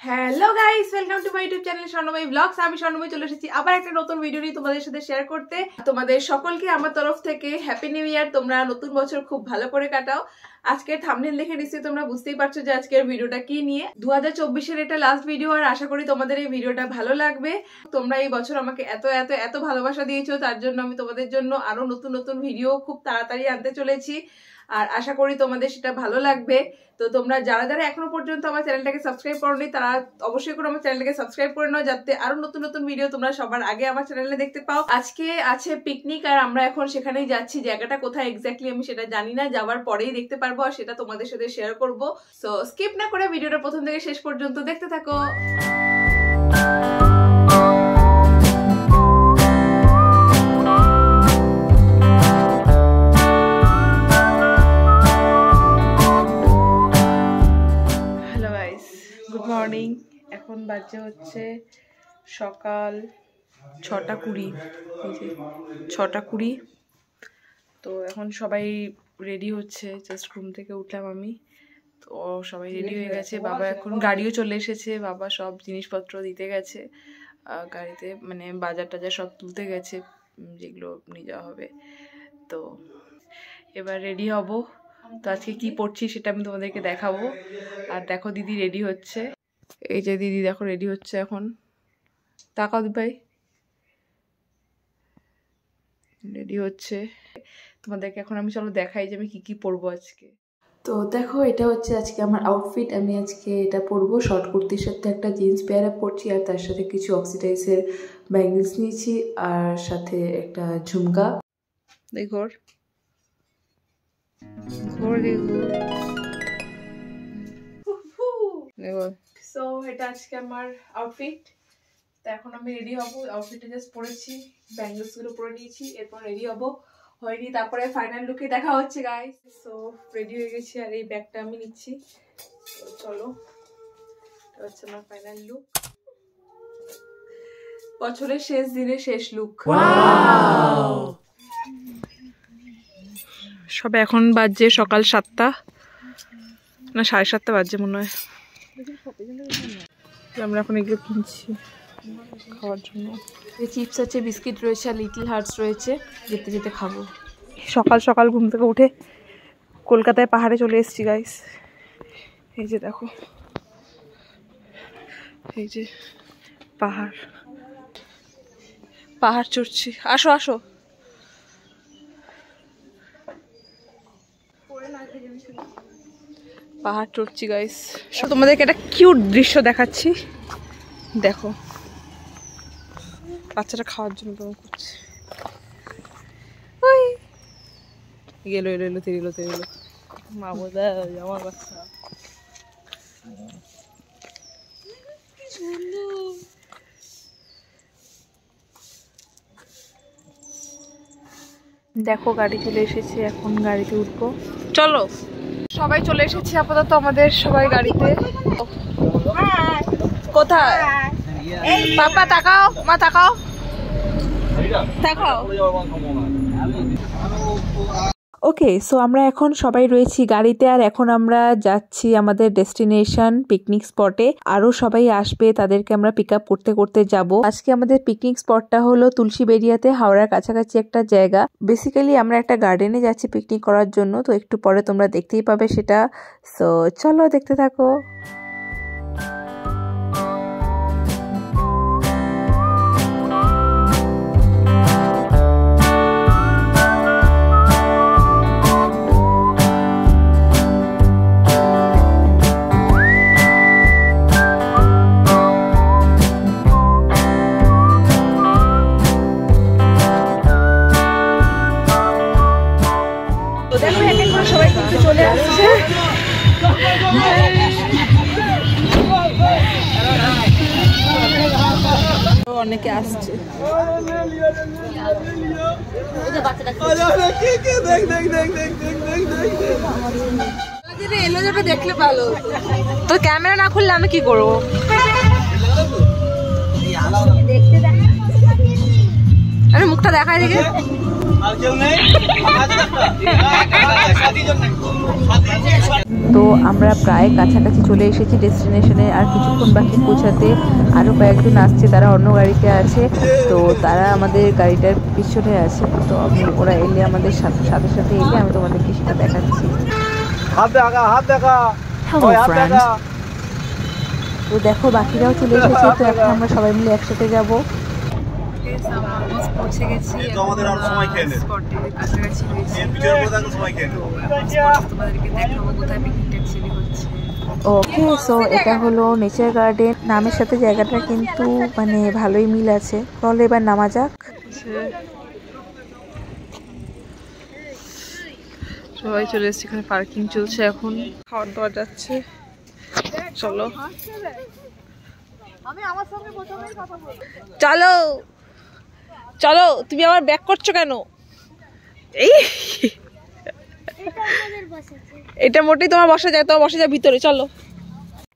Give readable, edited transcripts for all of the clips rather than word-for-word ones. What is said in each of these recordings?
Hello guys, welcome to my YouTube channel Swarnamoyee blogs. আমি স্বর্ণময়ী চলে এসেছি আবার একটা নতুন ভিডিও নিয়ে তোমাদের সাথে শেয়ার করতে। তোমাদের সকলকে আমার তরফ থেকে হ্যাপি নিউ ইয়ার। তোমরা নতুন বছর খুব ভালো করে কাটাও। আজকের থাম্বনেল দেখে নিশ্চয়ই তোমরা বুঝতেই পারছো যে আজকের ভিডিওটা কি নিয়ে। 2024-এর এটা লাস্ট ভিডিও, আর আশা করি তোমাদের এই ভিডিওটা ভালো লাগবে। তোমরা এই বছর আমাকে এত এত এত ভালোবাসা দিয়েছো, তার জন্য আমি তোমাদের জন্য আরো নতুন নতুন ভিডিও খুব তাড়াতাড়ি আনতে চলেছি, আর আশা করি তোমাদের সেটা ভালো লাগবে। তো তোমরা যারা যারা এখনো পর্যন্ত আমার চ্যানেলটাকে সাবস্ক্রাইব করোনি, তারা অবশ্যই করে আমার চ্যানেলটাকে সাবস্ক্রাইব করে নাও, যাতে আরো নতুন নতুন ভিডিও তোমরা সবার আগে আমার চ্যানেলে দেখতে পাও। আজকে আছে পিকনিক, আর আমরা এখন সেখানেই যাচ্ছি। জায়গাটা কোথায় এক্স্যাক্টলি আমি সেটা জানি না, যাওয়ার পরেই দেখতে পারবো, আর সেটা তোমাদের সাথে শেয়ার করবো। সো স্কিপ না করে ভিডিওটা প্রথম থেকে শেষ পর্যন্ত দেখতে থাকো। Good morning. এখন বাজে হচ্ছে সকাল 6:20। এই যে 6:20। তো এখন সবাই রেডি হচ্ছে। জাস্ট ঘুম থেকে উঠলাম আমি, তো সবাই রেডি হয়ে গেছে। বাবা এখন গাড়িও চলে এসেছে, বাবা সব জিনিসপত্র দিতে গেছে গাড়িতে, মানে বাজার টাজার সব তুলতে গেছে, যেগুলো নিয়ে যাওয়া হবে। তো এবার রেডি হব। তো আজকে কি পড়ছি সেটা আমি তোমাদেরকে দেখাবো। আর দেখো দিদি রেডি হচ্ছে। এই যে দিদি দেখো রেডি হচ্ছে এখন। তাকাও ভাই, রেডি হচ্ছে। তোমাদেরকে এখন আমি চলো দেখাই যে আমি কি কি পরবো আজকে। তো দেখো এটা হচ্ছে আজকে আমার আউটফিট। আমি আজকে এটা পরবো, শর্ট কুর্তির সাথে একটা জিন্স পেয়ারা পরছি, আর তার সাথে কিছু অক্সিডাইজের ব্যাঙ্গলস নিয়েছি, আর সাথে একটা ঝুমকা। দেখো সো এটা আজকে আমার আউটফিট। তো এখন আমি রেডি হব। আউটফিটটা জাস্ট পরেছি, ব্যাঙ্গলস গুলো পরে নিয়েছি, এরপর রেডি হব। হয়নি, তারপরে ফাইনাল লুকে দেখা হচ্ছে গাইস। সো রেডি হয়ে গেছি, আর এই ব্যাগটা আমি নিচ্ছি। তো চলো, এটা হচ্ছে আমার ফাইনাল লুক। বছরের শেষ দিনে শেষ লুক। সবে এখন বাজছে সকাল 7টা না 7:30 বাজছে মনে হয়। আমরা এখন এগুলো কিনছি খাওয়ার জন্য। চিপস আছে, বিস্কিট রয়েছে, আর লিটল হার্টস রয়েছে, যেতে যেতে খাবো। সকাল সকাল ঘুম থেকে উঠে কলকাতায় পাহাড়ে চলে এসেছি গাইস। এই যে দেখো, এই যে পাহাড় পাহাড় চড়ছি। আসো আসো। পাহাড় চড়ছি গাইস। তোমাদেরকে একটা কিউট দৃশ্য দেখাচ্ছি, দেখো। বাচ্চাটা খাওয়ার জন্য কেমন করছে। ওই গেলো এলো এলো তেরিলো তেরিলো। মা বোধা আমার বাচ্চা। দেখো গাড়ি চলে এসেছে, এখন গাড়িতে উঠবো। চলো, সবাই চলে এসেছি আপাতত আমাদের সবাই গাড়িতে। কোথায় পাপা? তাকাও মা, তাকাও তাকাও। ওকে, সো আমরা এখন সবাই রয়েছি গাড়িতে, আর এখন আমরা যাচ্ছি আমাদের ডেস্টিনেশন পিকনিক স্পটে। আরো সবাই আসবে, তাদেরকে আমরা পিক আপ করতে করতে যাব। আজকে আমাদের পিকনিক স্পটটা হলো তুলসীবেড়িয়াতে, হাওড়ার কাছাকাছি একটা জায়গা। বেসিক্যালি আমরা একটা গার্ডেনে যাচ্ছি পিকনিক করার জন্য, তো একটু পরে তোমরা দেখতেই পাবে সেটা। সো চলো দেখতে থাকো। সবাই কিন্তু চলে আসছে, অনেকে আসছে। এলো যেটা দেখলে ভালো, তো ক্যামেরা না খুললে আমি কি করবো? আরে মুখটা দেখায় দেখে। তো আমরা প্রায় কাছাকাছি চলে এসেছি ডেস্টিনেশনে, আর কিছুক্ষণ বাকি পৌঁছাতে। আরও কয়েকজন আসছে, তারা অন্য গাড়িতে আছে, তো তারা আমাদের গাড়িটার পিছনে আছে। তো ওরা এলে আমাদের সাথে সাথে এলে আমি তোমাদেরকে সেটা দেখাচ্ছি। তো দেখো বাকিরাও চলে এসেছে, তো এখন আমরা সবাই মিলে একসাথে যাবো। পৌঁছে গেছি, কাছাকাছি তোমাদেরকে দেখাবো কোথায় পিকনিকটা অ্যাকচুয়ালি হচ্ছে। ওকে, সো এটা হলো নেচার গার্ডেন। নামের সাথে জায়গাটা কিন্তু মানে ভালোই মিল আছে। চলো এবার নামা যাক। সবাই চলে এসেছে, এখানে পার্কিং চলছে, এখন খাওয়ার দাওয়া যাচ্ছে। চলো চলো চলো, তুমি আবার ব্যাক করছো কেন? এই এটা মোটেই তোমার বসা যায়, তোমার বসা যায় ভিতরে। চলো,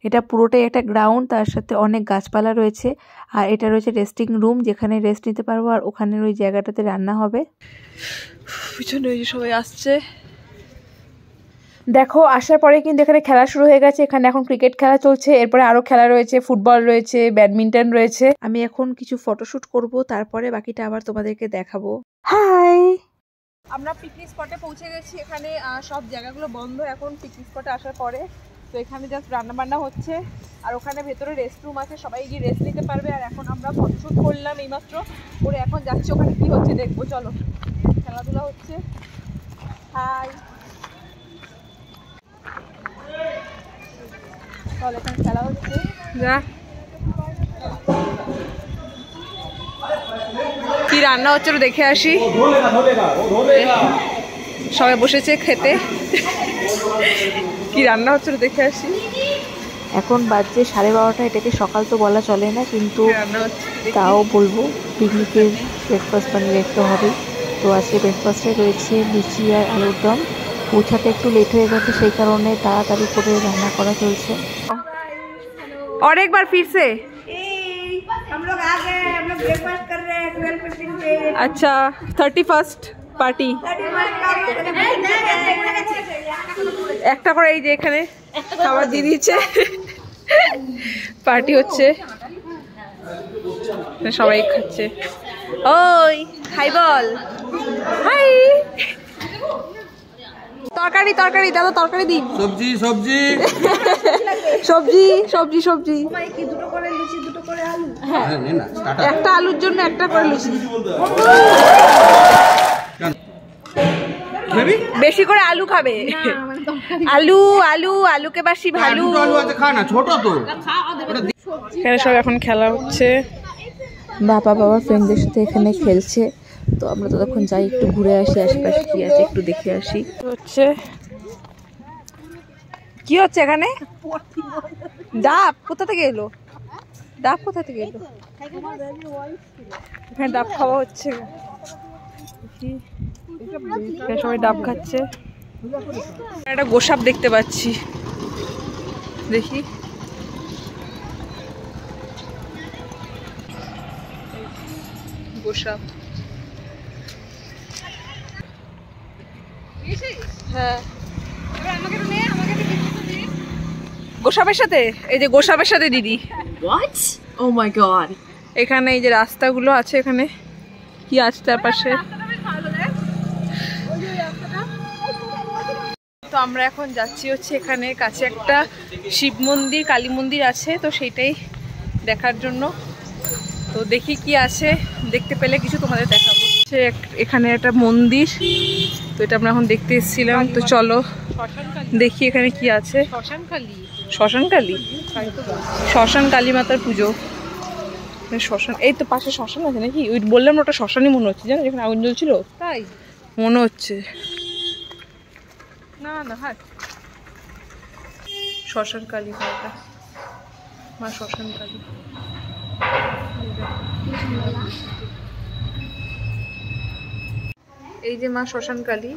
এটা পুরোটাই একটা গ্রাউন্ড, তার সাথে অনেক গাছপালা রয়েছে, আর এটা রয়েছে রেস্টিং রুম, যেখানে রেস্ট নিতে পারবো, আর ওখানে ওই জায়গাটাতে রান্না হবে। পিছনে ওই যে সবাই আসছে, দেখো। আসার পরে কিন্তু এখানে খেলা শুরু হয়ে গেছে। এখানে এখন ক্রিকেট খেলা চলছে, এরপরে আরো খেলা রয়েছে, ফুটবল রয়েছে, ব্যাডমিন্টন রয়েছে। আমি এখন কিছু ফটোশুট করব, তারপরে বাকিটা আবার তোমাদেরকে দেখাবো। হাই, আমরা পিকনিক স্পটে পৌঁছে গেছি। এখানে সব জায়গাগুলো বন্ধ এখন পিকনিক স্পটে আসার পরে। তো এখানে জাস্ট রান্না বান্না হচ্ছে, আর ওখানে ভেতরে রেস্ট রুম আছে, সবাই গিয়ে রেস্ট নিতে পারবে। আর এখন আমরা ফটোশুট করলাম এইমাত্র করে, এখন যাচ্ছি ওখানে কি হচ্ছে দেখবো। চলো, খেলাধুলা হচ্ছে। হাই, চল, এখানে খেলা হচ্ছে। যা, কি রান্না হচ্ছে দেখে আসি। সবাই বসেছে খেতে, কি রান্না হচ্ছে দেখে আসি। এখন বাজছে 12:30। এটাকে সকাল তো বলা চলে না, কিন্তু তাও বলবো পিকনিকের ব্রেকফাস্ট বানিয়ে রাখতে হবে। তো আজকে ব্রেকফাস্টে রয়েছে লুচি আর আলুর দম। পৌঁছাতে একটু লেট হয়ে গেছে, সেই কারণে তাড়াতাড়ি করে রান্না করা চলছে। और एक बार फिर से हम लोग आ गए, हम लोग ब्रेकफास्ट कर रहे हैं 12:15 पे। अच्छा, 31st পার্টি একটা করে এই যে এখানে খাবার দিয়ে দিচ্ছে, পার্টি হচ্ছে, সবাই খাচ্ছে। ওই হাই বল, হাই। তরকারি তরকারি দাদা, তরকারি দিন। সবজি সবজি সবজি সবজি সবজি। হ্যাঁ, একটা আলুর জন্য একটা করে লুচি, বেশি করে আলু খাবে। আলু আলু আলুকে বাসি ভালু। এখানে সব এখন খেলা হচ্ছে, বাবা ফ্রেন্ডদের সাথে এখানে খেলছে। তো আমরা তো তখন যাই, একটু ঘুরে আসি, আশেপাশে কি আছে একটু দেখে আসি। হচ্ছে কি হচ্ছে এখানে? ডাব কোথা থেকে এলো? ডাব কোথা থেকে এলো? এখানে ডাব খাওয়া হচ্ছে, সবাই ডাব খাচ্ছে। একটা গোসাপ দেখতে পাচ্ছি, দেখি। গোসাপ, হ্যাঁ, গোসাপের সাথে, এই যে গোসাপের সাথে দিদি। What? Oh my god. এখানে এই যে রাস্তাগুলো আছে, এখানে কি আছে তার পাশে। তো আমরা এখন যাচ্ছি হচ্ছে এখানে কাছে একটা শিব মন্দির, কালী মন্দির আছে, তো সেইটাই দেখার জন্য। তো দেখি কি আছে, দেখতে পেলে কিছু তোমাদের দেখাবো। এখানে একটা মন্দির, তো এটা আমরা এখন দেখতে এসেছিলাম। তো চলো দেখি এখানে কি আছে। শ্মশান কালী, শ্মশান কালী মাতার পুজো। শ্মশান, এই তো পাশে শ্মশান আছে নাকি? ওই বললাম ওটা শ্মশানই মনে হচ্ছে, জানো, যেখানে আগুন জ্বলছিল তাই মনে হচ্ছে। না না, হ্যাঁ, শ্মশান কালী মাতা, মা শ্মশান কালী। এই যে মা শ্মশান কালী।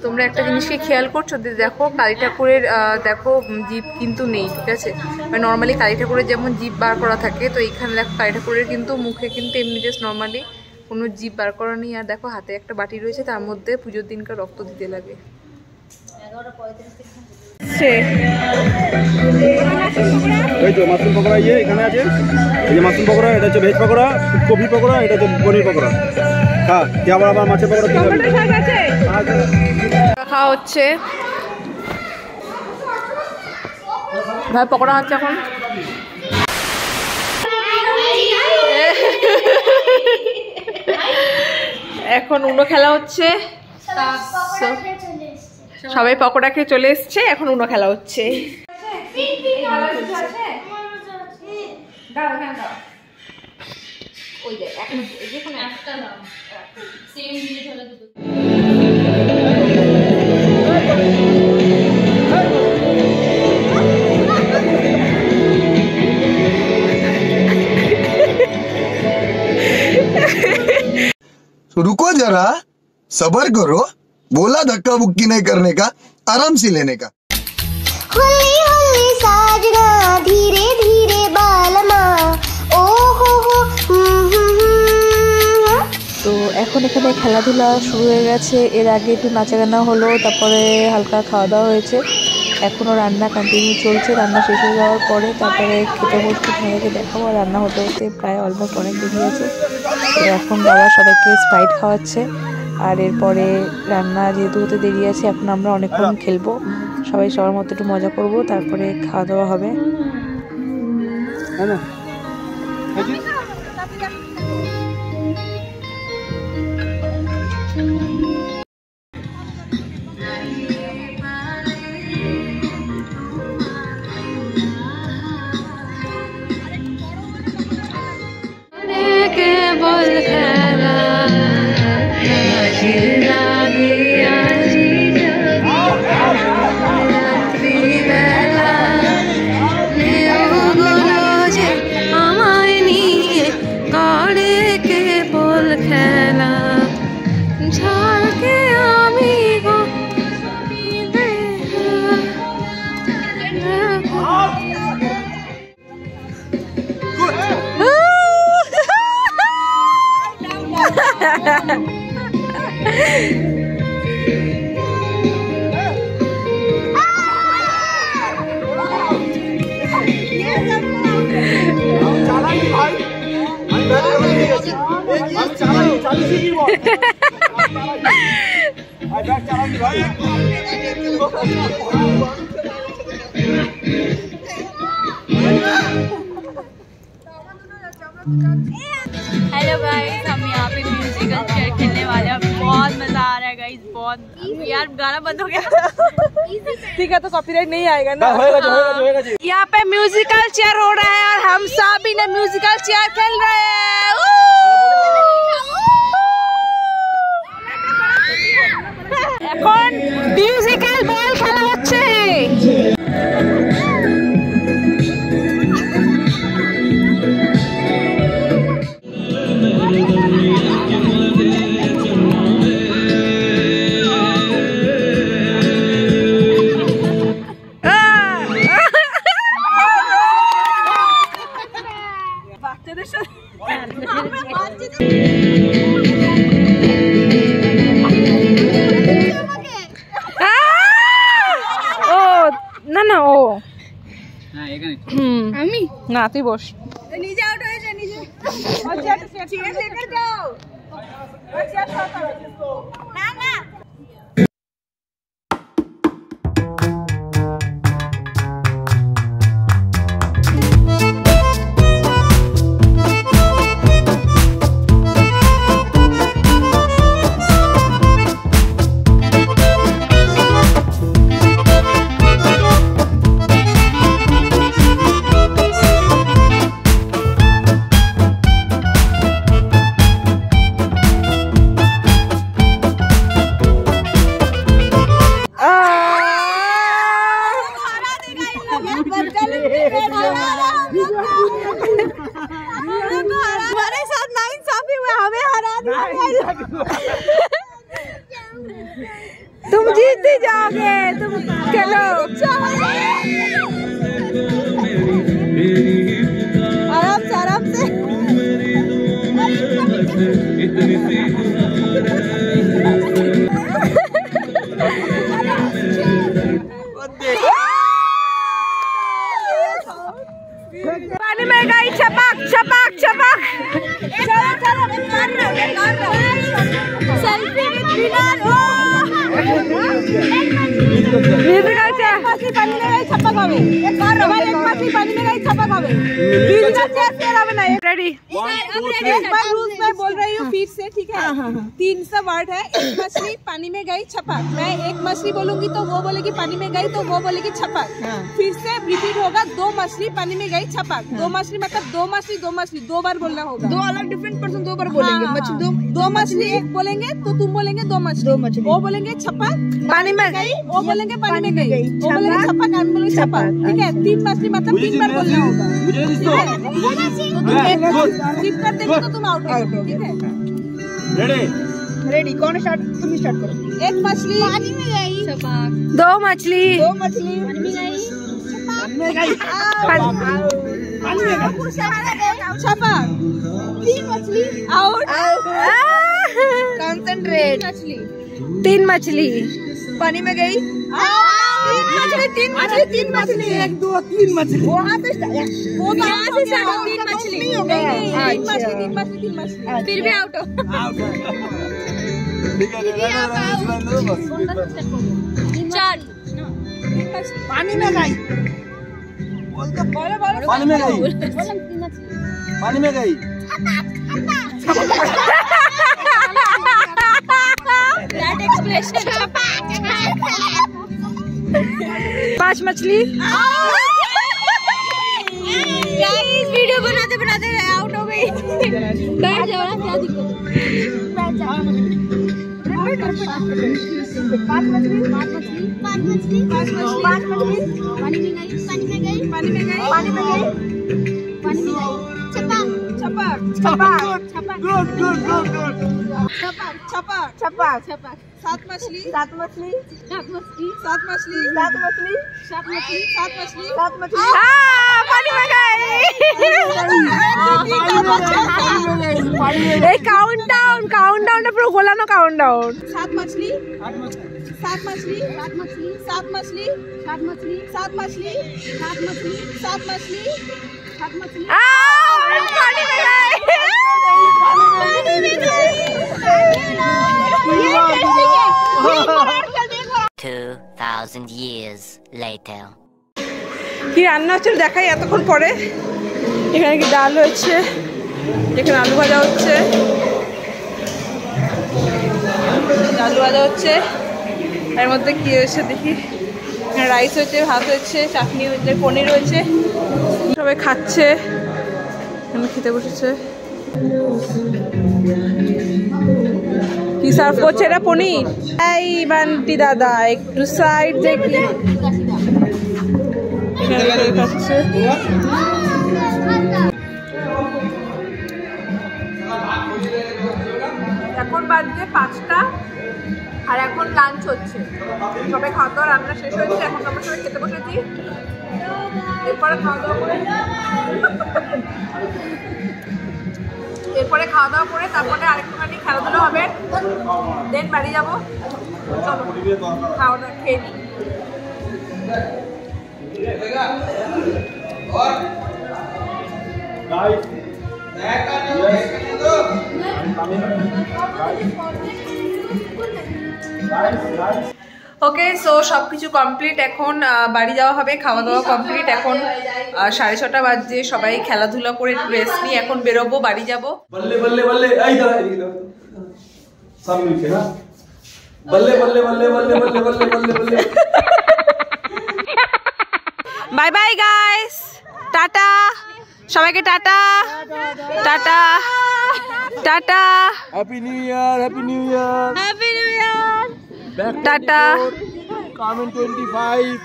তোমরা একটা জিনিসকে খেয়াল করছো, দেখো কালী ঠাকুরের দেখো জিভ কিন্তু নেই, ঠিক আছে? মানে নর্মালি কালী ঠাকুরের যেমন জিভ বার করা থাকে, তো এইখানে দেখো কালী ঠাকুরের কিন্তু মুখে কিন্তু এমনি জাস্ট নর্মালি কোনো জিভ বার করা নেই। আর দেখো হাতে একটা বাটি রয়েছে, তার মধ্যে পুজোর দিনকার রক্ত দিতে লাগে। এই তো মাশরুম পকোড়া এখানে আছে। এই যে মাশরুম পকোড়া, এটা হচ্ছে ভেজ পকোড়া, কপি পকোড়া, এটা হচ্ছে পনির পকোড়া। হ্যাঁ, আবার মাছের পকোড়া খাওয়া হচ্ছে। ভাই পকোড়া হচ্ছে এখন। এখন উনো খেলা হচ্ছে, সবাই পকোড়া খেয়ে চলে এসছে, এখন উনো খেলা হচ্ছে। रुको जरा, सबर करो, बोला धक्का बुक्की नहीं करने का, आराम से लेने का। हुल्ली हुल्ली साजना, धीरे धीरे बालमा, ओ हो তো এখন এখানে খেলাধুলা শুরু হয়ে গেছে। এর আগে একটু নাচাগানা হলো, তারপরে হালকা খাওয়া দাওয়া হয়েছে। এখনও রান্না কন্টিনিউ চলছে। রান্না শেষ হয়ে যাওয়ার পরে তারপরে খেতে বসতে তোমাদেরকে দেখাবো। আর রান্না হতে হতে প্রায় অলমোস্ট অনেক দেরি আছে। তো এখন বাবা সবাইকে স্প্রাইট খাওয়াচ্ছে। আর এরপরে রান্না যেহেতু হতে দেরি আছে, এখন আমরা অনেকক্ষণ খেলবো, সবাই সবার মতো একটু মজা করব, তারপরে খাওয়া দাওয়া হবে। हेलो गाइस, हम यहाँ पे म्यूजिकल चेयर खेलने वाले हैं। बहुत मजा आ रहा है गाइस, बहुत। यार गाना बंद हो गया। ठीक है, तो कॉपीराइट नहीं आएगा ना। यहाँ पे म्यूजिकल चेयर हो रहा है और हम सभी ने म्यूजिकल चेयर खेल रहे हैं। এখন মিউজিক্যাল বল খেলা হচ্ছে। বাচ্চাদের সাথে না না ও আমি না, তুই বস। নিজে আউট হয়েছে, নিজে যাও না না। हमारे साथ नाइंसाफी हुआ, हमें हरा दिया। तुम जीतते जाओगे, तुम चलो आराम से आराम से। पानी में गई छपक छपक छपक। चलो चलो सेल्फी विद विनर। मछली पानी में गई छपक হবে। एक मछली पानी में गई छपक হবে। रेडी। एक बार रूल्स मैं बोल रही हूँ फिर से, ठीक है? 3 सा वर्ड है। एक मछली पानी में गई छपक। मैं एक मछली बोलूंगी तो वो बोलेगी पानी में गई, तो वो बोलेगी छपक। फिर से रिपीट होगा, 2 मछली पानी में गई छपक। 2 मछली मतलब 2 मछली 2 मछली 2 बार बोलना होगा। 2 अलग डिफरेंट पर्सन 2 बार बोलेंगे। मछली 2 मछली एक बोलेंगे तो तुम बोलेंगे 2 मछली। वो बोलेंगे छपक पानी में गई, वो बोलेंगे पानी में गई, वो बोलेंगे छपक, हम बोलेंगे छपक। ठीक है? 3 मछली मतलब 3 बार बोलना होगा। स्किप कर देंगे तो तुम आउट हो। ठीक है? रेडी। कौन स्टार्ट? तुम स्टार्ट करो। एक मछली पानी में गई छपक। 2 मछली 2 मछली पानी में गई पानी में गई छपक। 3 मछली आउट। कंसंट्रेट। 3 मछली पानी में गई। 3 मछली 1 2 3 मछली। वहाँ से स्टार्ट 3 मछली हो गई। 3 मछली फिर भी आउट हो। पानी में गई। पानी में गई। पानी में गई। That expression. 5 मछली। गाइस वीडियो बनाते बनाते आउट हो गई। बैठ जाओ ना, क्या दिक्कत है? बैठ जाओ। 5 मछली पानी में गई छपक। छपक। 7 मछली 7 मछली 7 मछली 7 मछली 7 मछली 7 मछली 7 मछली 7 मछली पानी में गई। काउंटडाउन काउंटडाउन पूरा बोला ना, काउंटडाउन। 7 मछली 7 मछली 7 मछली 7 मछली 7 मछली 7 मछली 7 मछली 7 मछली 7 मछली पानी में गई। 2000 years later. কি রান্না হচ্ছে দেখাই এতক্ষণ পরে। এখানে কি ডাল হয়েছে, এখানে আলু ভাজা হচ্ছে, এর মধ্যে কি হয়েছে দেখি। এখানে রাইস হয়েছে, ভাত হয়েছে, চাটনি হয়েছে, পনির হয়েছে। সবাই খাচ্ছে, এখানে খেতে বসেছে। কি সার্ভ করছে এটা? পনির। এই বান্টি দাদা একটু সাইড দেখি। এখন বাজছে 5টা আর এখন লাঞ্চ হচ্ছে। সবাই খাওয়া দাওয়া রান্না শেষ হয়েছে, এখন আমরা সবাই খেতে বসেছি। এরপরে খাওয়া দাওয়া করে তারপরে আরেকটুখানি খেলাধুলা হবে, দেন বাড়ি যাবো। চলো খাওয়া দাওয়া খেয়ে নিই। ওকে, সো সবকিছু কমপ্লিট। এখন বাড়ি যাওয়া হবে, খাওয়া দাওয়া কমপ্লিট। এখন 6:30 বাজছে। সবাই খেলাধুলা করে একটু রেস্ট নিয়ে এখন বেরোবো, বাড়ি যাবো। बल्ले बल्ले बल्ले आई इधर सब मिलके ना बल्ले बल्ले बल्ले बल्ले बल्ले बल्ले बल्ले बल्ले। বাই বাই গাইস, টাটা সবাইকে, tata tata tata. Happy new year, happy new year, happy new year. Tata. Comment 25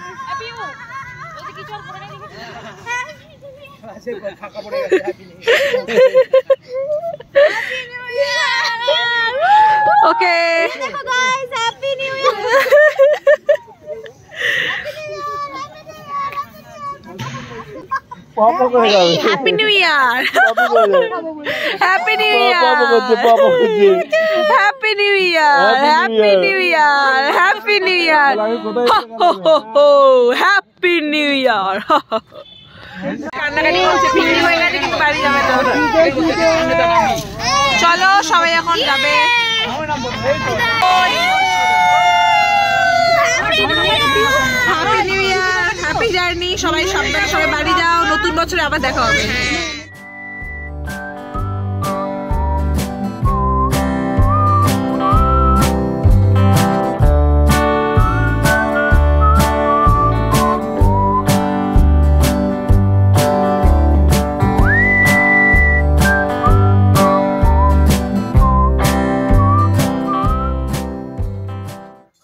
ওকে देखो गाइस, हैप्पी न्यू ईयर। पापा करेगा হ্যাপি নিউ ইয়ার, হ্যাপি নিউ ইয়ার, पापा बच्चे হ্যাপি নিউ ইয়ার, হ্যাপি নিউ ইয়ার, হ্যাপি নিউ ইয়ার, happy new ইয়ার। কান্নাকাটি করছে, picnic হয়ে গেছে কিন্তু বাড়ি যাবে না। চলো সবাই এখন যাবে। হ্যাপি নিউ ইয়ার, হ্যাপি জার্নি, সবাই সাবধানে, সবাই বাড়ি যাও, নতুন বছরে আবার দেখা হবে।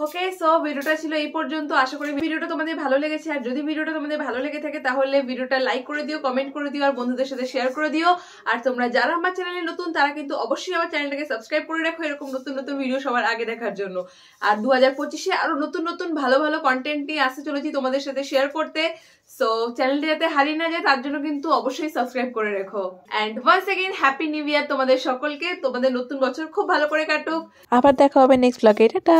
ওকে, সো ভিডিওটা ছিল এই পর্যন্ত। আশা করি ভিডিওটা তোমাদের ভালো লেগেছে। আর যদি ভিডিওটা তোমাদের ভালো লেগে থাকে তাহলে ভিডিওটা লাইক করে দিও, কমেন্ট করে দিও, আর বন্ধুদের সাথে শেয়ার করে দিও। আর তোমরা যারা আমার চ্যানেলে নতুন তারা কিন্তু অবশ্যই আমার চ্যানেলটাকে সাবস্ক্রাইব করে রাখো এরকম নতুন নতুন ভিডিও সবার আগে দেখার জন্য। আর 2025-এ আরো নতুন নতুন ভালো ভালো কন্টেন্ট নিয়ে আসতে চলেছি তোমাদের সাথে শেয়ার করতে। সো চ্যানেলটি যাতে হারিয়ে না যায় তার জন্য কিন্তু অবশ্যই সাবস্ক্রাইব করে রেখো। And once again happy new year তোমাদের সকলকে। তোমাদের নতুন বছর খুব ভালো করে কাটুক। আবার দেখা হবে নেক্সট ব্লগে। টাটা।